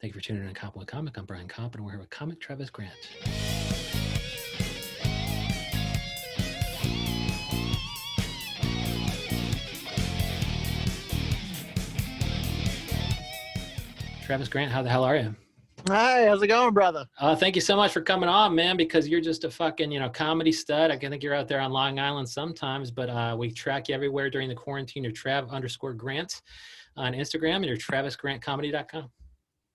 Thank you for tuning in to Koppen with Comic. I'm Brian Koppen, and we're here with comic Travis Grant. Travis Grant, how the hell are you? Hi, how's it going, brother? Thank you so much for coming on, man, because you're just a fucking, comedy stud. I think you're out there on Long Island sometimes, but we track you everywhere during the quarantine. You're Trav_Grant on Instagram, and you're TravisGrantComedy.com.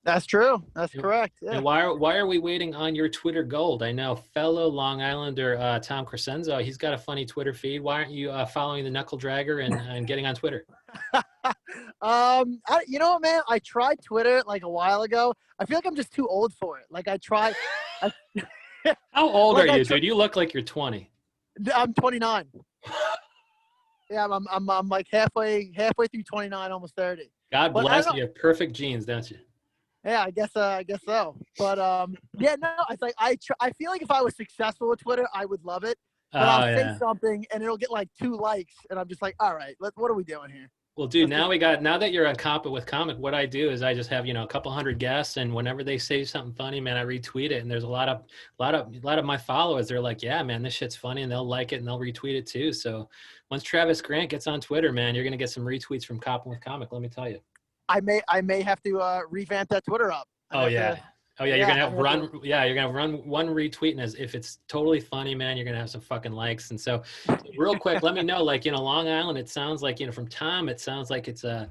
That's true. That's correct. Yeah. And why are we waiting on your Twitter gold? I know fellow Long Islander Tom Crescenzo, he's got a funny Twitter feed. Why aren't you following the Knuckle Dragger and getting on Twitter? You know what, man? I tried Twitter like a while ago. I feel like I'm just too old for it. Like I tried. How old are you, dude? You look like you're 20. I'm 29. Yeah, I'm like halfway through 29, almost 30. God bless you. You have perfect genes, don't you? Yeah, I guess so. But yeah, no, it's like I feel like if I was successful with Twitter, I would love it. But I'll say something and it'll get like 2 likes, and I'm just like, all right, what are we doing here? Well, dude, now that you're on Koppen with Comic, what I do is I just have, a couple hundred guests, and whenever they say something funny, man, I retweet it. And there's a lot of my followers. They're like, yeah, man, this shit's funny, and they'll like it and they'll retweet it too. So once Travis Grant gets on Twitter, man, you're gonna get some retweets from Koppen with Comic. Let me tell you. I may have to revamp that Twitter up. You're gonna run one retweet, and as if it's totally funny, man, you're gonna have some fucking likes. And so real quick, let me know, like, Long Island, it sounds like, from Tom, it sounds like it's a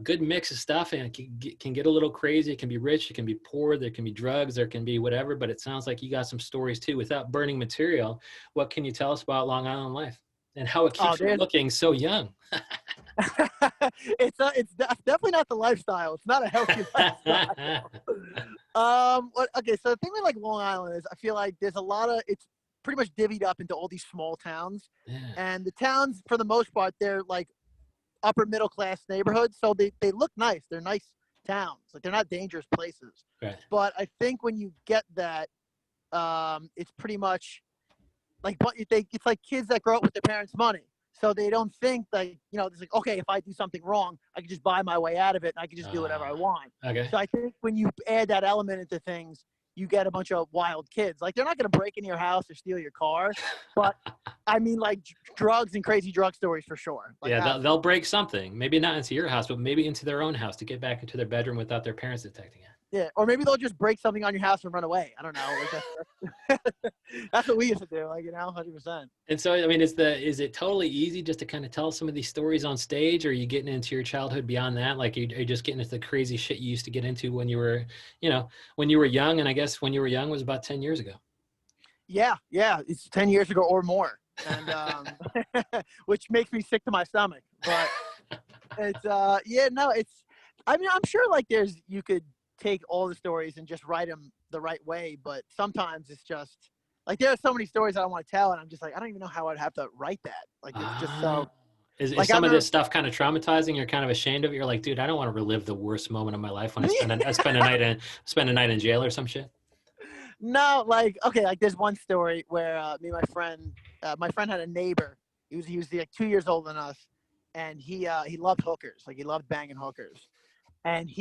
good mix of stuff, and it can get a little crazy. It can be rich, it can be poor, there can be drugs, there can be whatever, but it sounds like you got some stories too. Without burning material, what can you tell us about Long Island life and how it keeps you looking so young? It's definitely not the lifestyle. It's not a healthy lifestyle. Okay, so the thing with like Long Island is I feel like there's it's pretty much divvied up into all these small towns. Yeah. And the towns, for the most part, they're like upper middle class neighborhoods. So they look nice. They're nice towns. Like they're not dangerous places. Right. But I think when you get that, it's pretty much like it's like kids that grow up with their parents' money. So they don't think like, it's like, okay, if I do something wrong, I can just buy my way out of it and I can just do whatever I want. Okay. So I think when you add that element into things, you get a bunch of wild kids. Like they're not going to break into your house or steal your car, but I mean like drugs and crazy drug stories for sure. Like, yeah, they'll break something. Maybe not into your house, but maybe into their own house to get back into their bedroom without their parents detecting it. Yeah, or maybe they'll just break something on your house and run away. I don't know. Like that's what we used to do, 100%. And so, I mean, is it totally easy just to kind of tell some of these stories on stage, or are you getting into your childhood beyond that? Like, are you just getting into the crazy shit you used to get into when you were, when you were young? And I guess when you were young was about 10 years ago. Yeah, it's 10 years ago or more, and which makes me sick to my stomach. But it's I mean, I'm sure like you could take all the stories and just write them the right way, but sometimes it's just like there are so many stories I don't want to tell, and I'm just like, I don't even know how I'd have to write that. Like it's just so. Is some of this stuff kind of traumatizing? You're kind of ashamed of it. You're like, dude, I don't want to relive the worst moment of my life when I spend a night in jail or some shit. No, like okay, like there's one story where me and my friend had a neighbor. He was like 2 years older than us, and he loved hookers. Like he loved banging hookers. And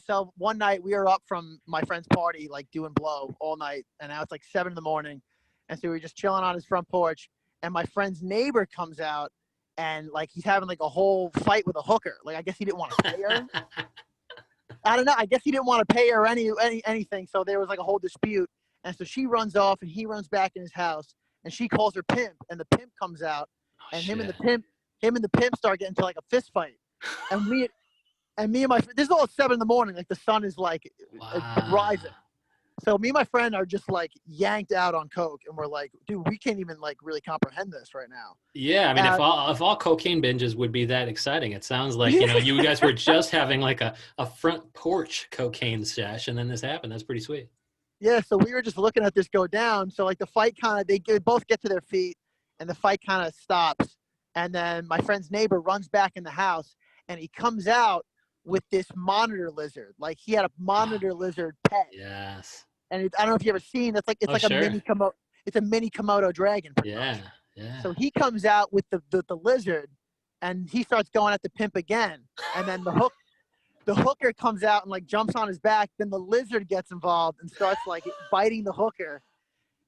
so one night we were up from my friend's party, like doing blow all night. And now it's like 7 a.m. And so we were just chilling on his front porch. And my friend's neighbor comes out and like, he's having like a whole fight with a hooker. Like, I guess he didn't want to pay her. I don't know. I guess he didn't want to pay her anything. So there was like a whole dispute. And so she runs off and he runs back in his house and she calls her pimp, and the pimp comes out and him and the pimp start getting into like a fist fight. And me and my friend, this is all 7 a.m. Like the sun is like rising. So me and my friend are just like yanked out on coke, and we're like, dude, we can't even like really comprehend this right now. Yeah, I mean, if all cocaine binges would be that exciting, it sounds like you guys were just having like a front porch cocaine sesh, and then this happened. That's pretty sweet. Yeah, so we were just looking at this go down. So like the fight they both get to their feet, and the fight kind of stops, and then my friend's neighbor runs back in the house, and he comes out with this monitor lizard. Like he had a monitor lizard pet. Yes. And I don't know if you ever seen. It's like sure. a mini Komodo dragon. Yeah. So he comes out with the lizard, and he starts going at the pimp again. And then the the hooker comes out and like jumps on his back. Then the lizard gets involved and starts like biting the hooker.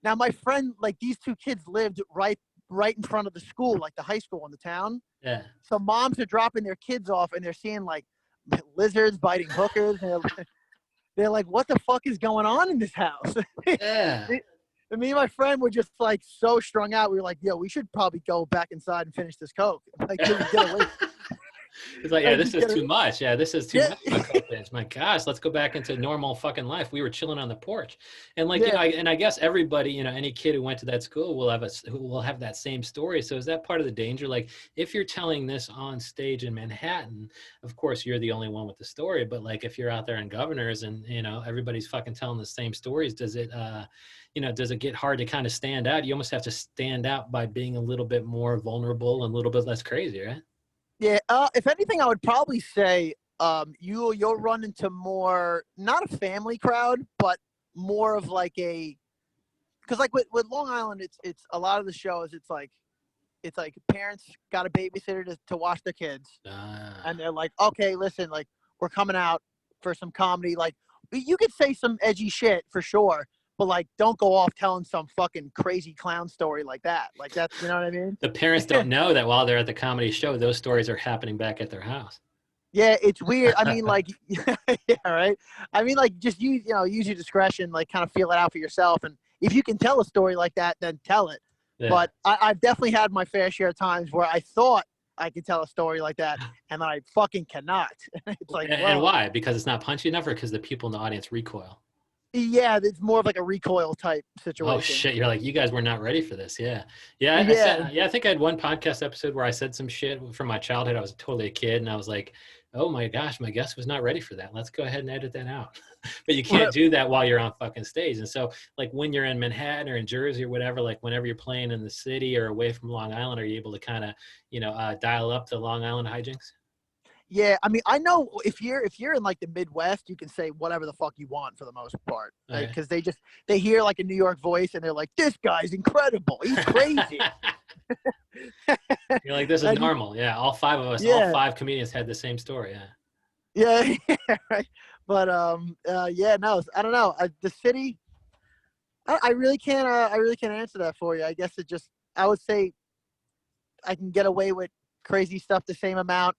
Now my friend, like these two kids lived right in front of the school, like the high school in the town. Yeah. So moms are dropping their kids off and they're seeing like lizards biting hookers. And they're like, what the fuck is going on in this house? Yeah. And me and my friend were just like so strung out. We were like, yo, we should probably go back inside and finish this Coke. Like, get away. It's like, yeah, this is too much. Yeah, this is too Yeah. much. My Coke binge. My gosh, let's go back into normal fucking life. We were chilling on the porch, and like, you know, and I guess everybody, you know, any kid who went to that school will have that same story. So is that part of the danger? Like, if you're telling this on stage in Manhattan, of course you're the only one with the story. But like, if you're out there in Governors and you know everybody's fucking telling the same stories, does it, you know, does it get hard to kind of stand out? You almost have to stand out by being a little bit more vulnerable and a little bit less crazy, right? Yeah, if anything, I would probably say you'll run into more, not a family crowd, but more of like because like with Long Island, it's a lot of the shows. It's like parents got a babysitter to watch their kids, and they're like, okay, listen, like we're coming out for some comedy. Like you could say some edgy shit for sure, but like don't go off telling some fucking crazy clown story like that. Like that's, you know what I mean? The parents don't know that while they're at the comedy show, those stories are happening back at their house. Yeah, it's weird. I mean, like, yeah, right. I mean, like, just use your discretion, like, kind of feel it out for yourself. And if you can tell a story like that, then tell it. Yeah. But I've definitely had my fair share of times where I thought I could tell a story like that, and I fucking cannot. It's like, and why? Because it's not punchy enough, or because the people in the audience recoil? Yeah, it's more of like a recoil type situation. Oh shit! You're like, you guys were not ready for this. Yeah. I think I had one podcast episode where I said some shit from my childhood. I was totally a kid, and I was like, oh my gosh, my guest was not ready for that. Let's go ahead and edit that out. But you can't do that while you're on fucking stage. And so, like, when you're in Manhattan or in Jersey or whatever, like whenever you're playing in the city or away from Long Island, are you able to kind of, you know, dial up the Long Island hijinks? Yeah, I mean, I know if you're in like the Midwest, you can say whatever the fuck you want for the most part, because they hear like a New York voice and they're like, this guy's incredible, he's crazy. You're like, this is normal. Yeah, all five of us, all five comedians had the same story. Yeah, right. But yeah, no, I don't know. The city, I really can't answer that for you. I guess I would say I can get away with crazy stuff the same amount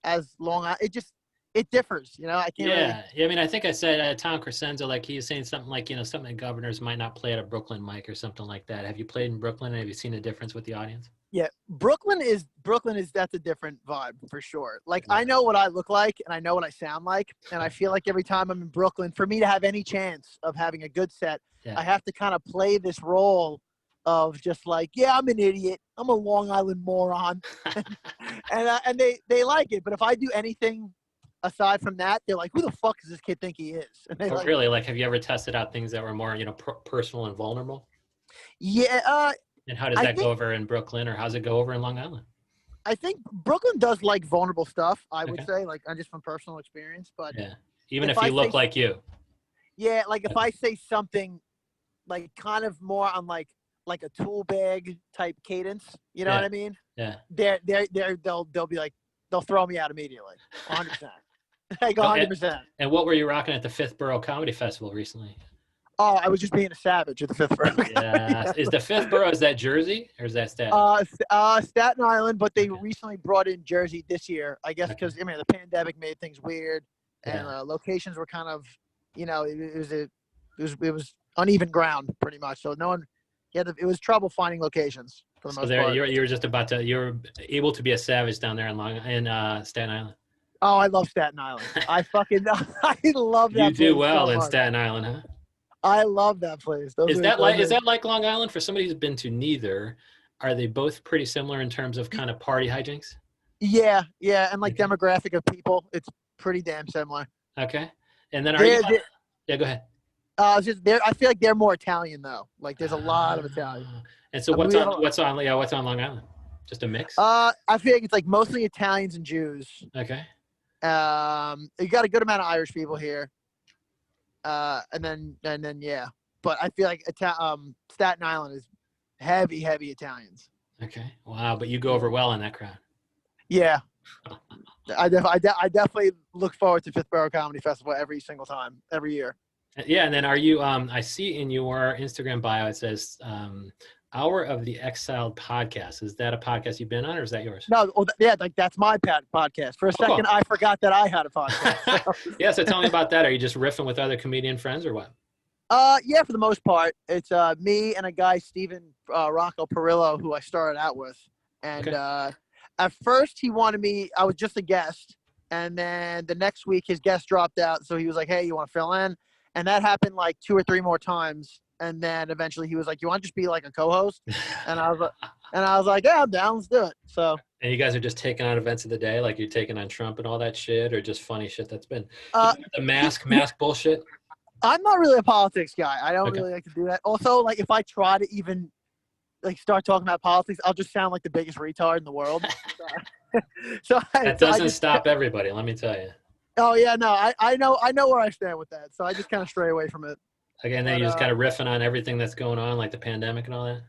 as Long Island. It differs, you know. I can't. Yeah. I mean, I think I said Tom Crescenzo, like he was saying something like, you know, something that Governors might not play at a Brooklyn mic or something like that. Have you played in Brooklyn? And have you seen a difference with the audience? Yeah, Brooklyn is that's a different vibe for sure. Like I know what I look like and I know what I sound like, and I feel like every time I'm in Brooklyn, for me to have any chance of having a good set, I have to kind of play this role of just like, yeah, I'm an idiot, I'm a Long Island moron, and they like it. But if I do anything aside from that, they're like, who the fuck does this kid think he is? And they really, like, have you ever tested out things that were more, you know, personal and vulnerable? Yeah. And how does that go over in Brooklyn, or how's it go over in Long Island? I think Brooklyn does like vulnerable stuff, I would say, like just from personal experience. But yeah, even if you look like you. Yeah, like if I say something like kind of more on like a tool bag type cadence, you know what I mean? Yeah. They'll be like, they'll throw me out immediately. 100%. Like 100%. And what were you rocking at the Fifth Borough Comedy Festival recently? Oh, I was just being a savage at the Fifth Borough. Yeah. Is the Fifth Borough, is that Jersey or is that Staten? Staten Island, but they recently brought in Jersey this year, I guess, because I mean the pandemic made things weird, and locations were kind of, you know, it was uneven ground pretty much. So no one, it was trouble finding locations for the most part. You were able to be a savage down there in Staten Island. Oh, I love Staten Island. I love that. You do well in Staten Island, huh? I love that place. Is that like Long Island for somebody who's been to neither? Are they both pretty similar in terms of kind of party hijinks? Yeah, and like demographic of people, it's pretty damn similar. Okay, and then yeah, go ahead. I feel like they're more Italian though. Like there's a lot of Italian. And so what's on Long Island? Just a mix? I feel like it's like mostly Italians and Jews. Okay. You got a good amount of Irish people here. And then yeah, but I feel like Staten Island is heavy Italians. Okay. Wow, but you go over well in that crowd. Yeah. I definitely look forward to Fifth Borough Comedy Festival every single time, every year. Yeah, and then are you? I see in your Instagram bio it says "Hour of the Exiled" podcast. Is that a podcast you've been on, or is that yours? No, yeah, like that's my podcast. For a Oh, second, cool. I forgot that I had a podcast. So. Yeah, so tell me about that. Are you just riffing with other comedian friends, or what? Yeah, for the most part, it's me and a guy, Steven Rocco Perillo, who I started out with. And Okay. at first, he wanted me. I was just a guest, and then the next week, his guest dropped out, so he was like, "Hey, you want to fill in?" And that happened like 2 or 3 more times, and then eventually, he was like, "You want to just be like a co-host?" And I was like, "Yeah, I'm down. Let's do it." So, And you guys are just taking on events of the day, like you're taking on Trump and all that shit, or just funny shit that's been uh, the he, mask bullshit. I'm not really a politics guy. I don't Okay. really like to do that. Also, like if I try to even like start talking about politics, I'll just sound like the biggest retard in the world. That So I doesn't just stop everybody, let me tell you. oh yeah, no, I know where I stand with that. So I just kind of stray away from it. Again, then But you're just kind of riffing on everything that's going on, like the pandemic and all that.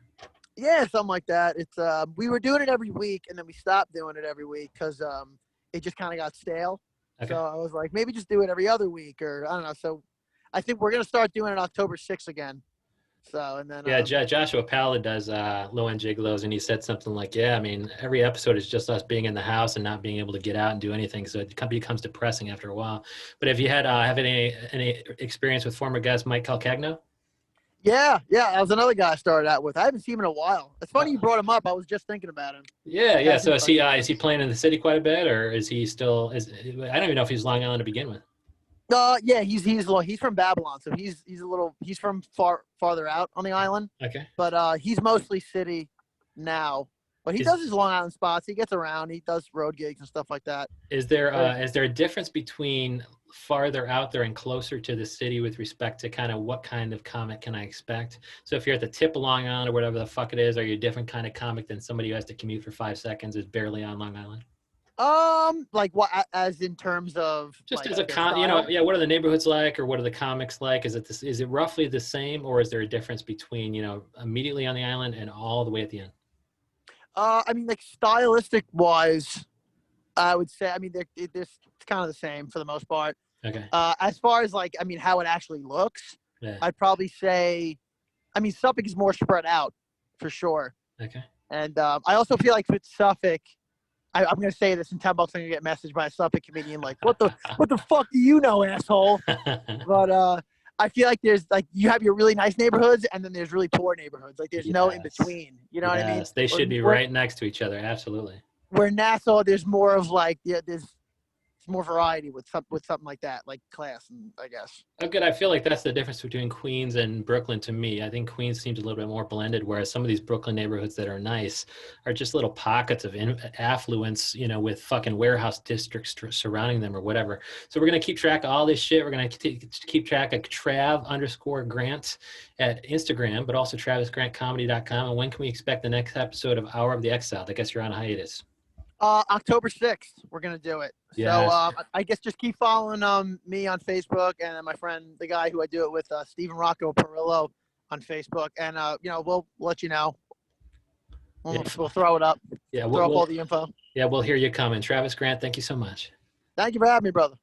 yeah, something like that. It's we were doing it every week, and then we stopped doing it every week because it just kind of got stale. Okay. So I was like, maybe just do it every other week, or I don't know. So I think we're gonna start doing it October 6th again. So and then Yeah, Joshua Palla does Low End Gigolos, and he said something like, "Yeah, I mean, every episode is just us being in the house and not being able to get out and do anything, so it becomes depressing after a while." But have you had have any experience with former guest Mike Calcagno? yeah, that was another guy I started out with. I haven't seen him in a while. It's funny you brought him up. I was just thinking about him. Yeah. So Like, is he playing in the city quite a bit, or is he still? I don't even know if he's Long Island to begin with. yeah, he's from Babylon, so he's from farther out on the island, Okay. but he's mostly city now. But he does his Long Island spots. He gets around. He does road gigs and stuff like that. Is there a difference between farther out there and closer to the city with respect to kind of what kind of comic can I expect? So if you're at the tip of Long Island or whatever the fuck it is, are you a different kind of comic than somebody who has to commute for 5 seconds, is barely on Long Island? Like what, as in terms of Just like as a their you know, style? yeah, what are the neighborhoods like, or what are the comics like? Is it roughly the same, or is there a difference between, immediately on the island and all the way at the end? I mean, like stylistic wise, I would say. I mean, it's kind of the same for the most part. Okay. As far as like, I mean, how it actually looks, Yeah. I'd probably say, I mean, Suffolk is more spread out for sure. Okay. And I also feel like with Suffolk, I'm going to say this in 10 bucks. I'm going to get messaged by a Suffolk comedian like, what the fuck do you know, asshole? But I feel like there's like, you have your really nice neighborhoods and then there's really poor neighborhoods. Like there's no in between. You know what I mean? Yes, they should be right next to each other. Absolutely. Where Nassau, there's more of like, yeah, there's more variety with something like that, like class, and I guess. Oh, good. I feel like that's the difference between Queens and Brooklyn to me. I think Queens seems a little bit more blended, whereas some of these Brooklyn neighborhoods that are nice are just little pockets of affluence, with fucking warehouse districts surrounding them or whatever. So we're going to keep track of all this shit. We're going to keep track of Trav_Grant at Instagram, but also TravisGrantComedy.com. And when can we expect the next episode of Hour of the Exiled? I guess you're on hiatus. October 6th, we're gonna do it. Yes. So I guess just keep following me on Facebook, and then my friend, the guy who I do it with, Steven Rocco Perillo on Facebook, and we'll let you know. We'll throw it up. Yeah, throw up all the info. Yeah, we'll hear you coming. Travis Grant, thank you so much. Thank you for having me, brother.